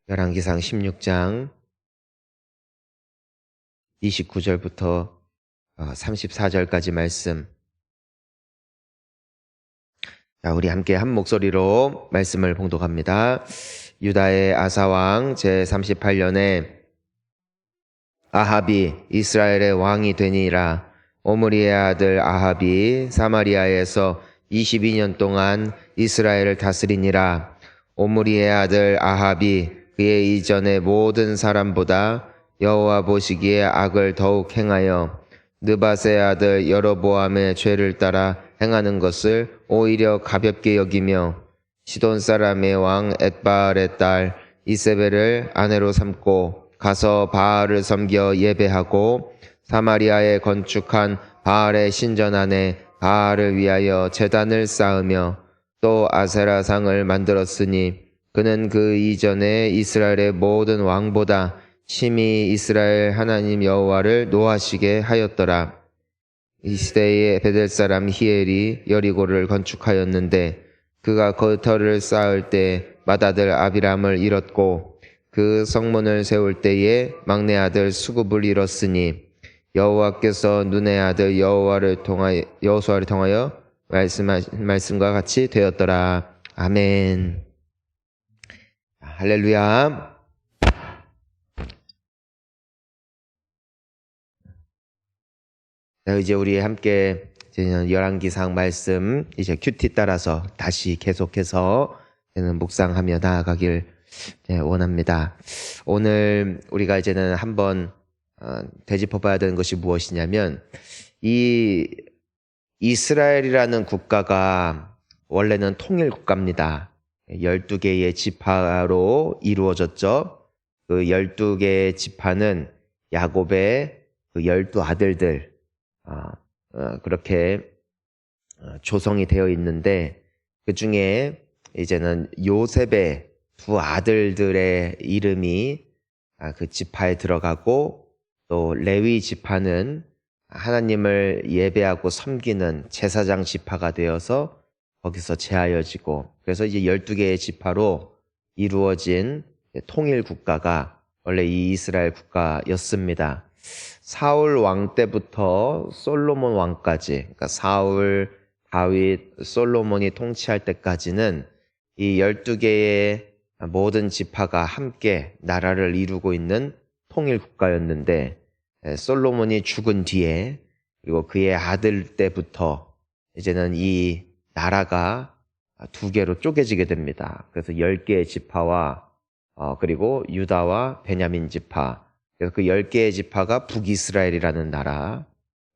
열왕기상 16장 29절부터 34절까지 말씀. 자, 우리 함께 한 목소리로 말씀을 봉독합니다. 유다의 아사왕 제38년에 아합이 이스라엘의 왕이 되니라. 오므리의 아들 아합이 사마리아에서 22년 동안 이스라엘을 다스리니라. 오므리의 아들 아합이 그의 이전의 모든 사람보다 여호와 보시기에 악을 더욱 행하여 느밧의 아들 여로보암의 죄를 따라 행하는 것을 오히려 가볍게 여기며 시돈 사람의 왕 엣바알의 딸 이세벨을 아내로 삼고 가서 바알을 섬겨 예배하고 사마리아에 건축한 바알의 신전 안에 바알을 위하여 제단을 쌓으며 또 아세라상을 만들었으니 그는 그 이전에 이스라엘의 모든 왕보다 심히 이스라엘 하나님 여호와를 노하시게 하였더라. 이 시대에 베델 사람 히엘이 여리고를 건축하였는데 그가 거터를 쌓을 때 맏아들 아비람을 잃었고 그 성문을 세울 때에 막내 아들 수굽을 잃었으니 여호와께서 눈의 아들 여호수아를 통하여 말씀과 같이 되었더라. 아멘. 할렐루야. 자, 이제 우리 함께 열왕기상 말씀 이제 큐티 따라서 다시 계속해서 묵상하며 나아가길 원합니다. 오늘 우리가 이제는 한번 되짚어봐야 되는 것이 무엇이냐면 이 이스라엘이라는 국가가 원래는 통일 국가입니다. 12개의 지파로 이루어졌죠. 그 12개의 지파는 야곱의 그 12아들들 그렇게 조성이 되어 있는데 그 중에 이제는 요셉의 두 아들들의 이름이 그 지파에 들어가고 또 레위 지파는 하나님을 예배하고 섬기는 제사장 지파가 되어서 거기서 제하여지고 그래서 이제 12개의 지파로 이루어진 통일 국가가 원래 이 이스라엘 국가였습니다. 사울 왕 때부터 솔로몬 왕까지, 그러니까 사울, 다윗, 솔로몬이 통치할 때까지는 이 12개의 모든 지파가 함께 나라를 이루고 있는 통일 국가였는데 솔로몬이 죽은 뒤에 그리고 그의 아들 때부터 이제는 이 나라가 두 개로 쪼개지게 됩니다. 그래서 10개의 지파와 그리고 유다와 베냐민 지파, 그래서 그 10개의 지파가 북이스라엘이라는 나라,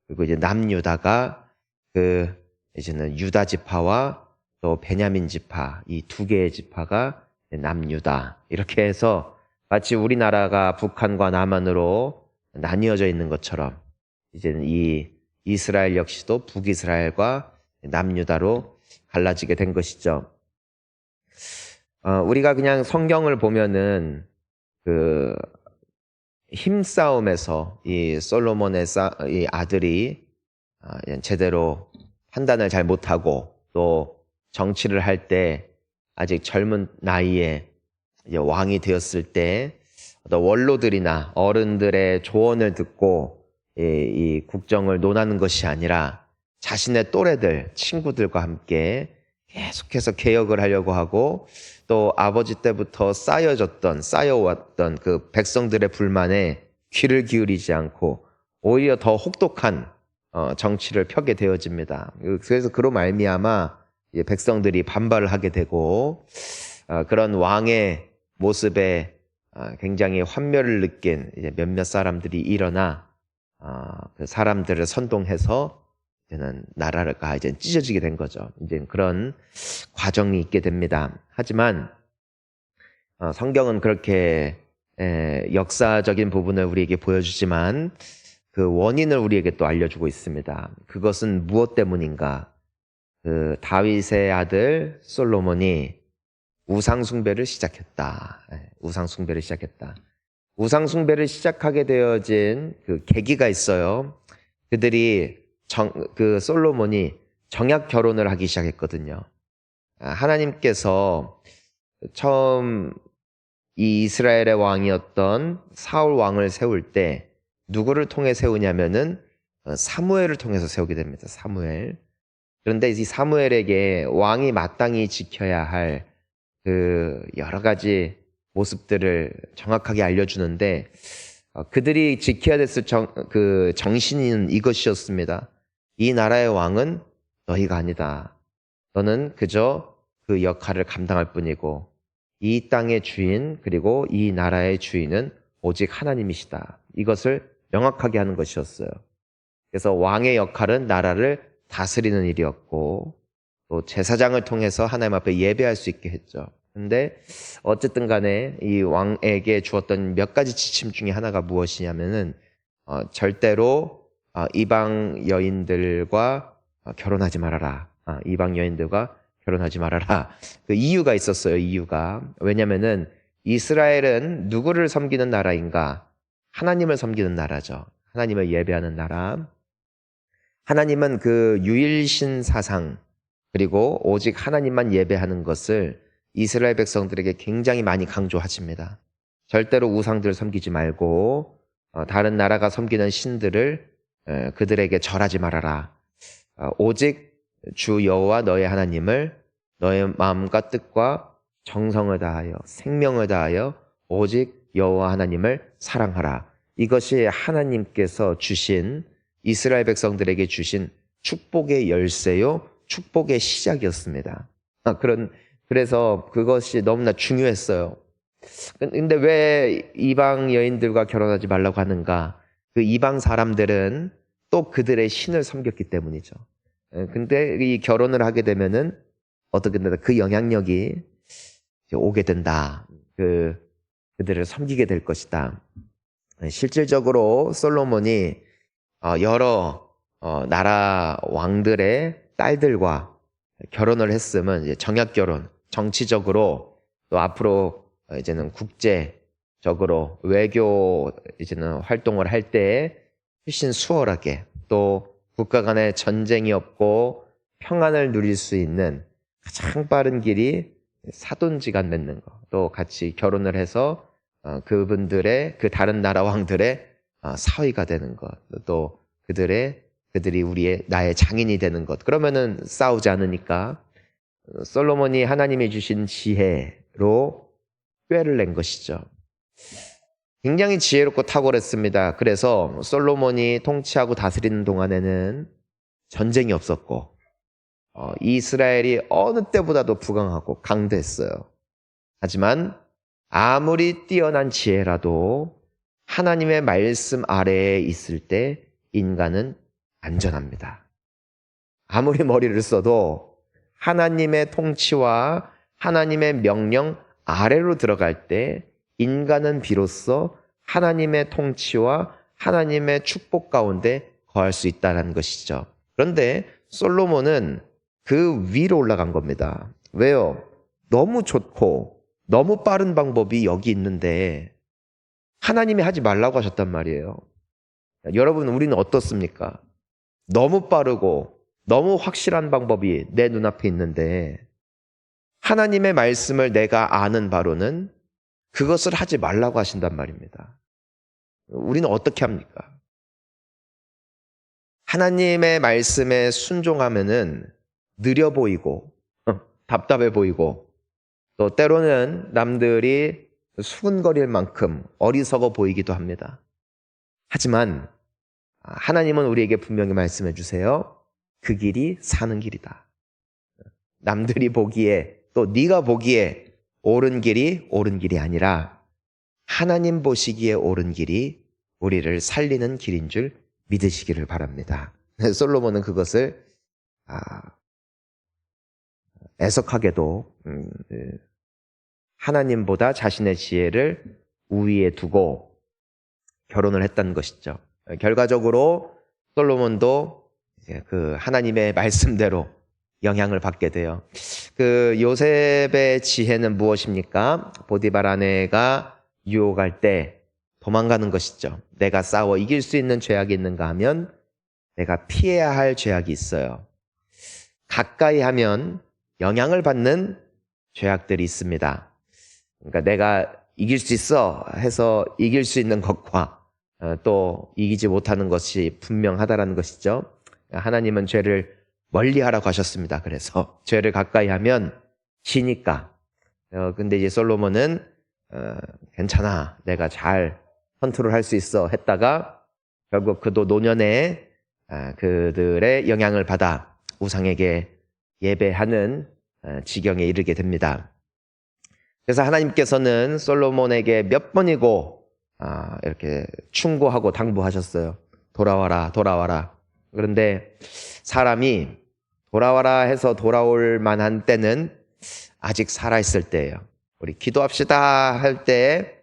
그리고 이제 남유다가 그 이제는 유다 지파와 또 베냐민 지파, 이 두 개의 지파가 남유다. 이렇게 해서 마치 우리나라가 북한과 남한으로 나뉘어져 있는 것처럼 이제는 이 이스라엘 역시도 북이스라엘과 남유다로 갈라지게 된 것이죠. 우리가 그냥 성경을 보면은 그 힘싸움에서 이 솔로몬의 이 아들이 제대로 판단을 잘 못하고 또 정치를 할 때 아직 젊은 나이에 이제 왕이 되었을 때 어떤 원로들이나 어른들의 조언을 듣고 이 국정을 논하는 것이 아니라 자신의 또래들, 친구들과 함께 계속해서 개혁을 하려고 하고 또 아버지 때부터 쌓여왔던 그 백성들의 불만에 귀를 기울이지 않고 오히려 더 혹독한 정치를 펴게 되어집니다. 그래서 그로 말미암아 백성들이 반발을 하게 되고 그런 왕의 모습에 굉장히 환멸을 느낀 이제 몇몇 사람들이 일어나 그 사람들을 선동해서 이제는 나라가 이제 찢어지게 된 거죠. 이제 그런 과정이 있게 됩니다. 하지만 성경은 그렇게 역사적인 부분을 우리에게 보여주지만 그 원인을 우리에게 또 알려주고 있습니다. 그것은 무엇 때문인가? 그 다윗의 아들 솔로몬이 우상숭배를 시작했다. 우상숭배를 시작하게 되어진 그 계기가 있어요. 그들이 그 솔로몬이 정약 결혼을 하기 시작했거든요. 하나님께서 처음 이 이스라엘의 왕이었던 사울 왕을 세울 때 누구를 통해 세우냐면은 사무엘을 통해서 세우게 됩니다. 사무엘. 그런데 이 사무엘에게 왕이 마땅히 지켜야 할 그 여러 가지 모습들을 정확하게 알려주는데 그들이 지켜야 됐을 그 정신은 이것이었습니다. 이 나라의 왕은 너희가 아니다. 너는 그저 그 역할을 감당할 뿐이고 이 땅의 주인 그리고 이 나라의 주인은 오직 하나님이시다. 이것을 명확하게 하는 것이었어요. 그래서 왕의 역할은 나라를 다스리는 일이었고 또 제사장을 통해서 하나님 앞에 예배할 수 있게 했죠. 근데 어쨌든 간에 이 왕에게 주었던 몇 가지 지침 중에 하나가 무엇이냐면은 절대로 이방 여인들과 결혼하지 말아라. 이방 여인들과 결혼하지 말아라. 그 이유가 있었어요. 이유가. 왜냐면은 이스라엘은 누구를 섬기는 나라인가? 하나님을 섬기는 나라죠. 하나님을 예배하는 나라. 하나님은 그 유일신 사상 그리고 오직 하나님만 예배하는 것을 이스라엘 백성들에게 굉장히 많이 강조하십니다. 절대로 우상들을 섬기지 말고 다른 나라가 섬기는 신들을 그들에게 절하지 말아라. 오직 주 여호와 너의 하나님을 너의 마음과 뜻과 정성을 다하여 생명을 다하여 오직 여호와 하나님을 사랑하라. 이것이 하나님께서 주신 이스라엘 백성들에게 주신 축복의 열쇠요, 축복의 시작이었습니다. 그래서 그것이 너무나 중요했어요. 근데 왜 이방 여인들과 결혼하지 말라고 하는가? 그 이방 사람들은 또 그들의 신을 섬겼기 때문이죠. 근데 이 결혼을 하게 되면은 어떻게 된다? 그 영향력이 오게 된다. 그들을 섬기게 될 것이다. 실질적으로 솔로몬이 여러 나라 왕들의 딸들과 결혼을 했으면 이제 정약 결혼, 정치적으로 또 앞으로 이제는 국제적으로 외교 이제는 활동을 할 때 훨씬 수월하게 또 국가 간에 전쟁이 없고 평안을 누릴 수 있는 가장 빠른 길이 사돈지간 맺는 거. 또 같이 결혼을 해서 그분들의 그 다른 나라 왕들의 사위가 되는 것. 또 그들이 나의 장인이 되는 것. 그러면은 싸우지 않으니까 솔로몬이 하나님이 주신 지혜로 꾀를 낸 것이죠. 굉장히 지혜롭고 탁월했습니다. 그래서 솔로몬이 통치하고 다스리는 동안에는 전쟁이 없었고 이스라엘이 어느 때보다도 부강하고 강대했어요. 하지만 아무리 뛰어난 지혜라도 하나님의 말씀 아래에 있을 때 인간은 안전합니다. 아무리 머리를 써도 하나님의 통치와 하나님의 명령 아래로 들어갈 때 인간은 비로소 하나님의 통치와 하나님의 축복 가운데 거할 수 있다는 것이죠. 그런데 솔로몬은 그 위로 올라간 겁니다. 왜요? 너무 좋고 너무 빠른 방법이 여기 있는데 하나님이 하지 말라고 하셨단 말이에요. 여러분, 우리는 어떻습니까? 너무 빠르고 너무 확실한 방법이 내 눈앞에 있는데 하나님의 말씀을 내가 아는 바로는 그것을 하지 말라고 하신단 말입니다. 우리는 어떻게 합니까? 하나님의 말씀에 순종하면은 느려 보이고 답답해 보이고 또 때로는 남들이 수군거릴 만큼 어리석어 보이기도 합니다. 하지만 하나님은 우리에게 분명히 말씀해 주세요. 그 길이 사는 길이다. 남들이 보기에 또 네가 보기에 옳은 길이 옳은 길이 아니라 하나님 보시기에 옳은 길이 우리를 살리는 길인 줄 믿으시기를 바랍니다. 솔로몬은 그것을 애석하게도 하나님보다 자신의 지혜를 우위에 두고 결혼을 했다는 것이죠. 결과적으로 솔로몬도 그 하나님의 말씀대로 영향을 받게 돼요. 그 요셉의 지혜는 무엇입니까? 보디발 아내가 유혹할 때 도망가는 것이죠. 내가 싸워 이길 수 있는 죄악이 있는가 하면 내가 피해야 할 죄악이 있어요. 가까이 하면 영향을 받는 죄악들이 있습니다. 그러니까 내가 이길 수 있어 해서 이길 수 있는 것과 또 이기지 못하는 것이 분명하다라는 것이죠. 하나님은 죄를 멀리하라고 하셨습니다. 그래서 죄를 가까이 하면 지니까. 근데 이제 솔로몬은 괜찮아, 내가 잘 컨트롤할 수 있어 했다가 결국 그도 노년에 그들의 영향을 받아 우상에게 예배하는 지경에 이르게 됩니다. 그래서 하나님께서는 솔로몬에게 몇 번이고 이렇게 충고하고 당부하셨어요. 돌아와라, 돌아와라. 그런데 사람이 돌아와라 해서 돌아올 만한 때는 아직 살아있을 때예요. 우리 기도합시다 할 때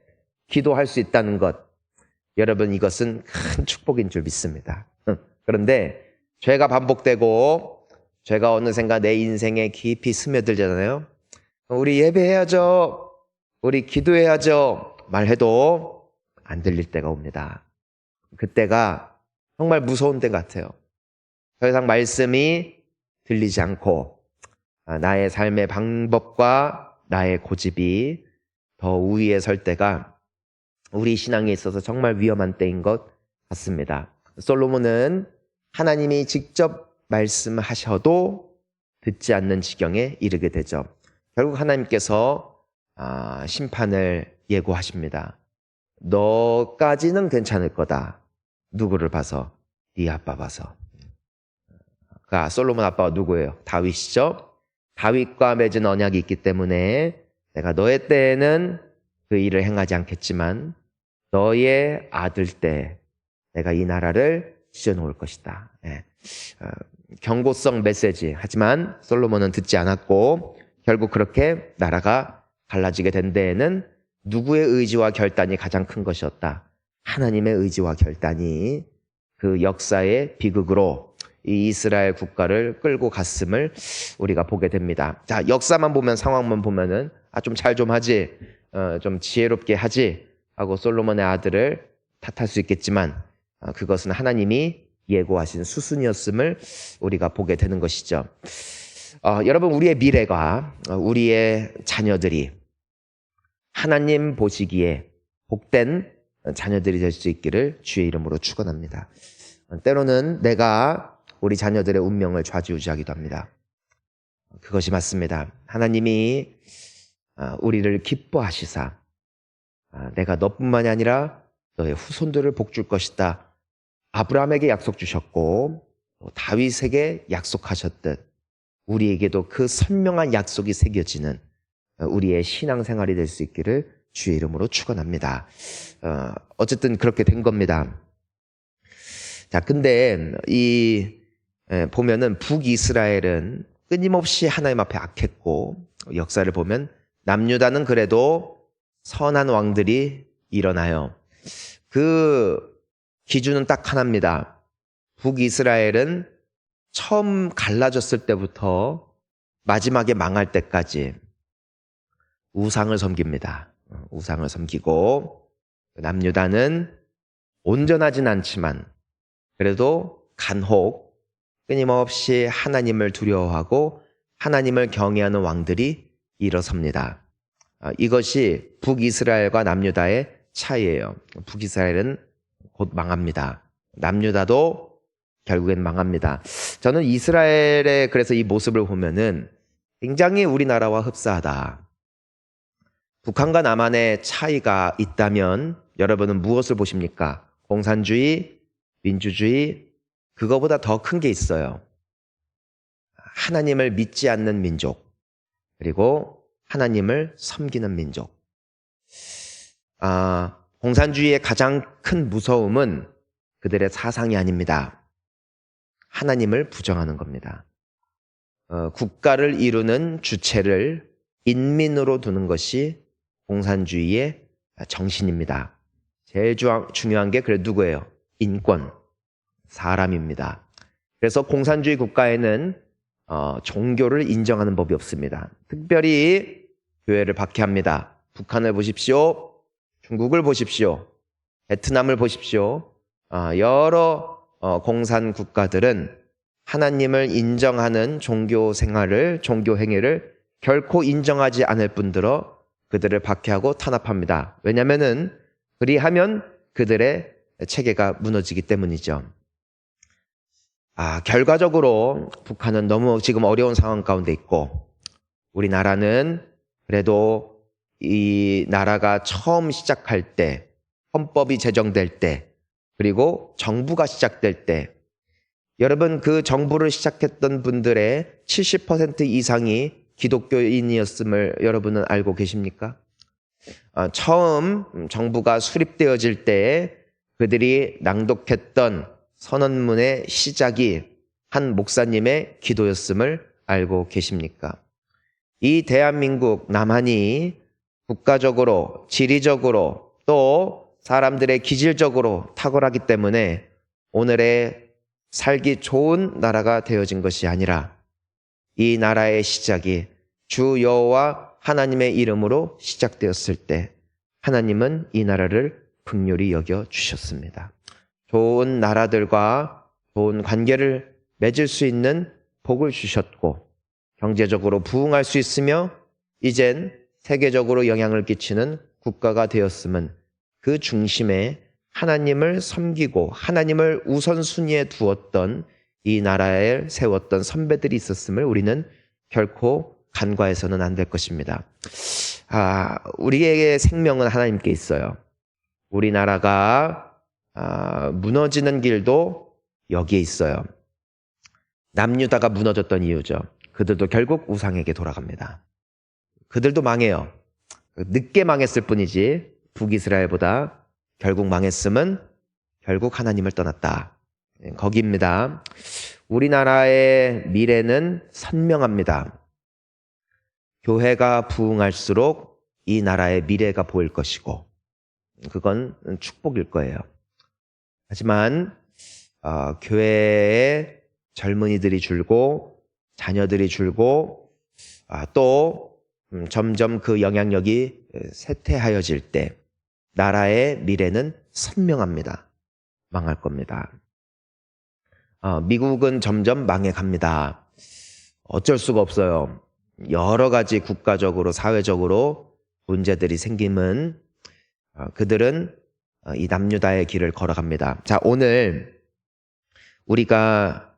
기도할 수 있다는 것, 여러분, 이것은 큰 축복인 줄 믿습니다. 그런데 죄가 반복되고 죄가 어느샌가 내 인생에 깊이 스며들잖아요. 우리 예배해야죠, 우리 기도해야죠 말해도 안 들릴 때가 옵니다. 그때가 정말 무서운 때 같아요. 더 이상 말씀이 들리지 않고 나의 삶의 방법과 나의 고집이 더 우위에 설 때가 우리 신앙에 있어서 정말 위험한 때인 것 같습니다. 솔로몬은 하나님이 직접 말씀하셔도 듣지 않는 지경에 이르게 되죠. 결국 하나님께서 심판을 예고하십니다. 너까지는 괜찮을 거다. 누구를 봐서? 네 아빠 봐서. 솔로몬 아빠가 누구예요? 다윗이죠. 다윗과 맺은 언약이 있기 때문에 내가 너의 때에는 그 일을 행하지 않겠지만 너의 아들 때 내가 이 나라를 지어놓을 것이다. 경고성 메시지. 하지만 솔로몬은 듣지 않았고 결국 그렇게 나라가 갈라지게 된 데에는 누구의 의지와 결단이 가장 큰 것이었다. 하나님의 의지와 결단이 그 역사의 비극으로 이 이스라엘 국가를 끌고 갔음을 우리가 보게 됩니다. 자, 역사만 보면, 상황만 보면은 좀 잘 좀 하지, 좀 지혜롭게 하지 하고 솔로몬의 아들을 탓할 수 있겠지만 그것은 하나님이 예고하신 수순이었음을 우리가 보게 되는 것이죠. 여러분, 우리의 미래가, 우리의 자녀들이 하나님 보시기에 복된 자녀들이 될 수 있기를 주의 이름으로 축원합니다. 때로는 내가 우리 자녀들의 운명을 좌지우지하기도 합니다. 그것이 맞습니다. 하나님이 우리를 기뻐하시사 내가 너뿐만이 아니라 너의 후손들을 복줄 것이다. 아브라함에게 약속 주셨고 다윗에게 약속하셨듯 우리에게도 그 선명한 약속이 새겨지는 우리의 신앙생활이 될 수 있기를 주의 이름으로 축원합니다. 어쨌든 그렇게 된 겁니다. 자, 근데 보면은 북이스라엘은 끊임없이 하나님 앞에 악했고 역사를 보면 남유다는 그래도 선한 왕들이 일어나요. 그 기준은 딱 하나입니다. 북이스라엘은 처음 갈라졌을 때부터 마지막에 망할 때까지 우상을 섬깁니다. 우상을 섬기고 남유다는 온전하진 않지만 그래도 간혹 끊임없이 하나님을 두려워하고 하나님을 경외하는 왕들이 일어섭니다. 이것이 북이스라엘과 남유다의 차이예요. 북이스라엘은 곧 망합니다. 남유다도 결국엔 망합니다. 저는 이스라엘의 그래서 이 모습을 보면은 굉장히 우리나라와 흡사하다. 북한과 남한의 차이가 있다면 여러분은 무엇을 보십니까? 공산주의, 민주주의, 그거보다 더 큰 게 있어요. 하나님을 믿지 않는 민족, 그리고 하나님을 섬기는 민족. 공산주의의 가장 큰 무서움은 그들의 사상이 아닙니다. 하나님을 부정하는 겁니다. 국가를 이루는 주체를 인민으로 두는 것이 공산주의의 정신입니다. 제일 중요한 게 그래 누구예요? 인권, 사람입니다. 그래서 공산주의 국가에는 종교를 인정하는 법이 없습니다. 특별히 교회를 박해합니다. 북한을 보십시오. 중국을 보십시오. 베트남을 보십시오. 여러 공산 국가들은 하나님을 인정하는 종교 생활을, 종교 행위를 결코 인정하지 않을 뿐더러 그들을 박해하고 탄압합니다. 왜냐하면은 그리하면 그들의 체계가 무너지기 때문이죠. 결과적으로 북한은 너무 지금 어려운 상황 가운데 있고, 우리나라는 그래도 이 나라가 처음 시작할 때, 헌법이 제정될 때, 그리고 정부가 시작될 때, 여러분 그 정부를 시작했던 분들의 70% 이상이 기독교인이었음을 여러분은 알고 계십니까? 처음 정부가 수립되어질 때 그들이 낭독했던 선언문의 시작이 한 목사님의 기도였음을 알고 계십니까? 이 대한민국 남한이 국가적으로, 지리적으로 또 사람들의 기질적으로 탁월하기 때문에 오늘의 살기 좋은 나라가 되어진 것이 아니라 이 나라의 시작이 주 여호와 하나님의 이름으로 시작되었을 때 하나님은 이 나라를 긍휼히 여겨 주셨습니다. 좋은 나라들과 좋은 관계를 맺을 수 있는 복을 주셨고 경제적으로 부흥할 수 있으며 이젠 세계적으로 영향을 끼치는 국가가 되었음은 그 중심에 하나님을 섬기고 하나님을 우선순위에 두었던 이 나라에 세웠던 선배들이 있었음을 우리는 결코 간과해서는 안 될 것입니다. 우리의 생명은 하나님께 있어요. 우리나라가 무너지는 길도 여기에 있어요. 남유다가 무너졌던 이유죠. 그들도 결국 우상에게 돌아갑니다. 그들도 망해요. 늦게 망했을 뿐이지 북이스라엘보다 결국 망했음은 결국 하나님을 떠났다. 거기입니다. 우리나라의 미래는 선명합니다. 교회가 부흥할수록 이 나라의 미래가 보일 것이고 그건 축복일 거예요. 하지만 교회에 젊은이들이 줄고 자녀들이 줄고 또 점점 그 영향력이 쇠퇴하여질 때 나라의 미래는 선명합니다. 망할 겁니다. 미국은 점점 망해갑니다. 어쩔 수가 없어요. 여러 가지 국가적으로 사회적으로 문제들이 생기면 그들은 이 남유다의 길을 걸어갑니다. 자, 오늘 우리가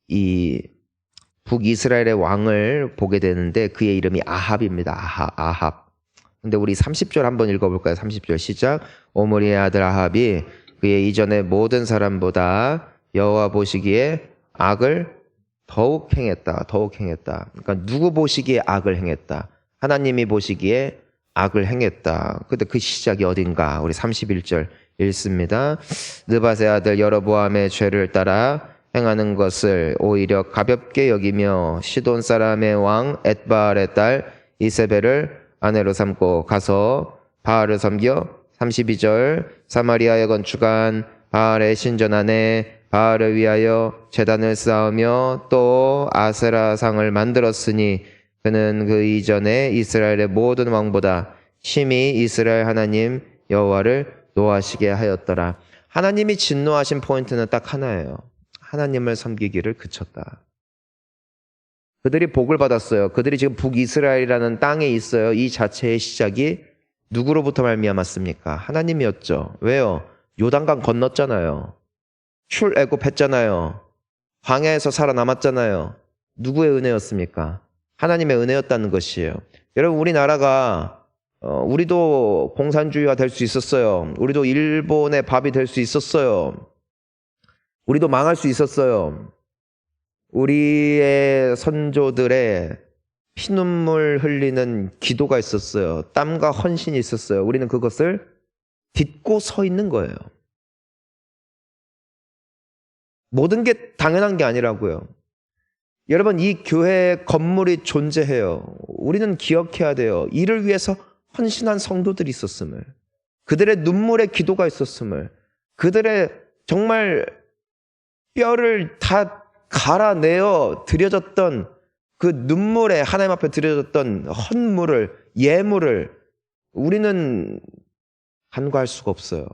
이 북이스라엘의 왕을 보게 되는데 그의 이름이 아합입니다. 아합. 근데 우리 30절 한번 읽어볼까요? 30절 시작. 오므리의 아들 아합이 그의 이전의 모든 사람보다 여호와 보시기에 악을 더욱 행했다. 그러니까 누구 보시기에 악을 행했다. 하나님이 보시기에 악을 행했다. 근데 그 시작이 어딘가? 우리 31절 읽습니다. 느밧의 아들 여로보암의 죄를 따라 행하는 것을 오히려 가볍게 여기며 시돈 사람의 왕 엣바알의 딸 이세벨을 아내로 삼고 가서 바알을 섬겨 32절 사마리아에 건축한 바알의 신전 안에 바알을 위하여 제단을 쌓으며 또 아세라상을 만들었으니 그는 그 이전에 이스라엘의 모든 왕보다 심히 이스라엘 하나님 여호와를 노하시게 하였더라. 하나님이 진노하신 포인트는 딱 하나예요. 하나님을 섬기기를 그쳤다. 그들이 복을 받았어요. 그들이 지금 북이스라엘이라는 땅에 있어요. 이 자체의 시작이 누구로부터 말미암았습니까? 하나님이었죠. 왜요? 요단강 건넜잖아요. 출애굽했잖아요. 광야에서 살아남았잖아요. 누구의 은혜였습니까? 하나님의 은혜였다는 것이에요. 여러분 우리나라가 우리도 공산주의가 될 수 있었어요. 우리도 일본의 밥이 될 수 있었어요. 우리도 망할 수 있었어요. 우리의 선조들의 피눈물 흘리는 기도가 있었어요. 땀과 헌신이 있었어요. 우리는 그것을 딛고 서 있는 거예요. 모든 게 당연한 게 아니라고요. 여러분 이 교회 건물이 존재해요. 우리는 기억해야 돼요. 이를 위해서 헌신한 성도들이 있었음을, 그들의 눈물의 기도가 있었음을, 그들의 정말 뼈를 다 갈아내어 드려졌던 그 눈물에 하나님 앞에 드려졌던 헌물을, 예물을 우리는 간과할 수가 없어요.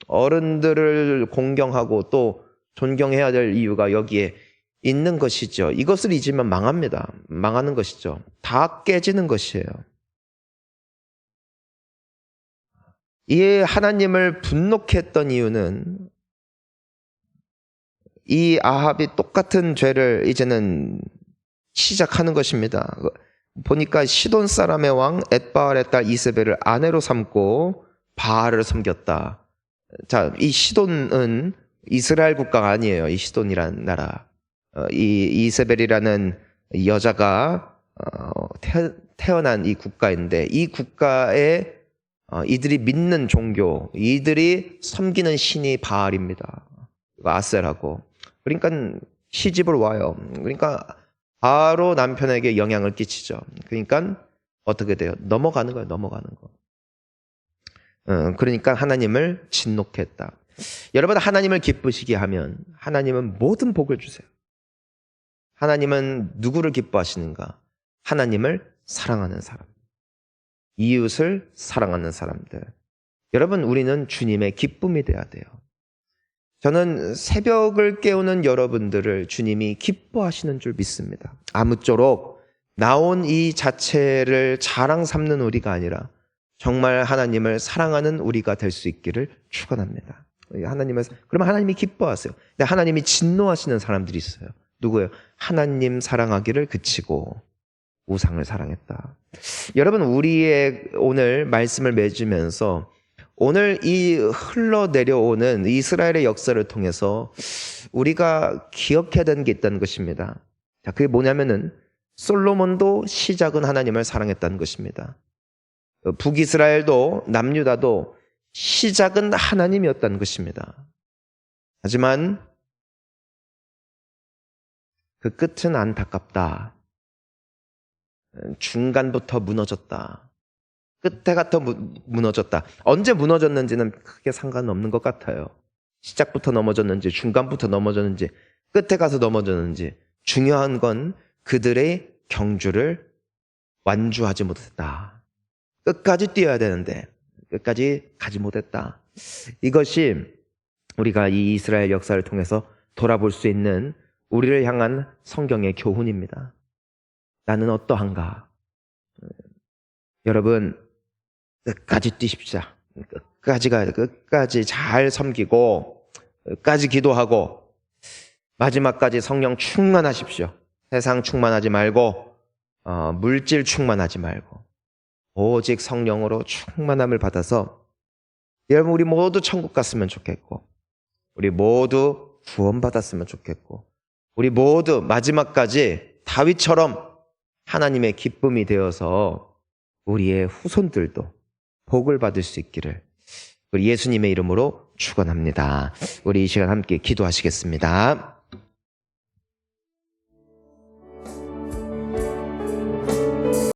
어른들을 공경하고 또 존경해야 될 이유가 여기에 있는 것이죠. 이것을 잊으면 망합니다. 망하는 것이죠. 다 깨지는 것이에요. 이 하나님을 분노케 했던 이유는 이 아합이 똑같은 죄를 이제는 시작하는 것입니다. 보니까 시돈 사람의 왕 엣바알의 딸 이세벨을 아내로 삼고 바알을 섬겼다. 자, 이 시돈은 이스라엘 국가가 아니에요. 이 시돈이라는 나라. 이 이세벨이라는 여자가 태어난 이 국가인데, 이 국가에 이들이 믿는 종교, 이들이 섬기는 신이 바알입니다. 아셀하고. 그러니까 시집을 와요. 그러니까 바로 남편에게 영향을 끼치죠. 그러니까 어떻게 돼요? 넘어가는 거예요. 넘어가는 거. 그러니까 하나님을 진노케 했다. 여러분, 하나님을 기쁘시게 하면 하나님은 모든 복을 주세요. 하나님은 누구를 기뻐하시는가? 하나님을 사랑하는 사람, 이웃을 사랑하는 사람들. 여러분, 우리는 주님의 기쁨이 돼야 돼요. 저는 새벽을 깨우는 여러분들을 주님이 기뻐하시는 줄 믿습니다. 아무쪼록 나온 이 자체를 자랑 삼는 우리가 아니라 정말 하나님을 사랑하는 우리가 될 수 있기를 축원합니다. 그러면 하나님이 기뻐하세요. 근데 하나님이 진노하시는 사람들이 있어요. 누구예요? 하나님 사랑하기를 그치고 우상을 사랑했다. 여러분, 우리의 오늘 말씀을 맺으면서 오늘 이 흘러내려오는 이스라엘의 역사를 통해서 우리가 기억해야 되는 게 있다는 것입니다. 자, 그게 뭐냐면은 솔로몬도 시작은 하나님을 사랑했다는 것입니다. 북이스라엘도 남유다도 시작은 하나님이었다는 것입니다. 하지만 그 끝은 안타깝다. 중간부터 무너졌다. 끝에부터 무너졌다. 언제 무너졌는지는 크게 상관없는 것 같아요. 시작부터 넘어졌는지, 중간부터 넘어졌는지, 끝에 가서 넘어졌는지. 중요한 건 그들의 경주를 완주하지 못했다. 끝까지 뛰어야 되는데 끝까지 가지 못했다. 이것이 우리가 이 이스라엘 역사를 통해서 돌아볼 수 있는 우리를 향한 성경의 교훈입니다. 나는 어떠한가? 여러분, 끝까지 뛰십시오. 끝까지 가야 돼. 끝까지 잘 섬기고 끝까지 기도하고 마지막까지 성령 충만하십시오. 세상 충만하지 말고 물질 충만하지 말고 오직 성령으로 충만함을 받아서 여러분, 우리 모두 천국 갔으면 좋겠고 우리 모두 구원받았으면 좋겠고 우리 모두 마지막까지 다윗처럼 하나님의 기쁨이 되어서 우리의 후손들도 복을 받을 수 있기를 우리 예수님의 이름으로 축원합니다. 우리 이 시간 함께 기도하시겠습니다.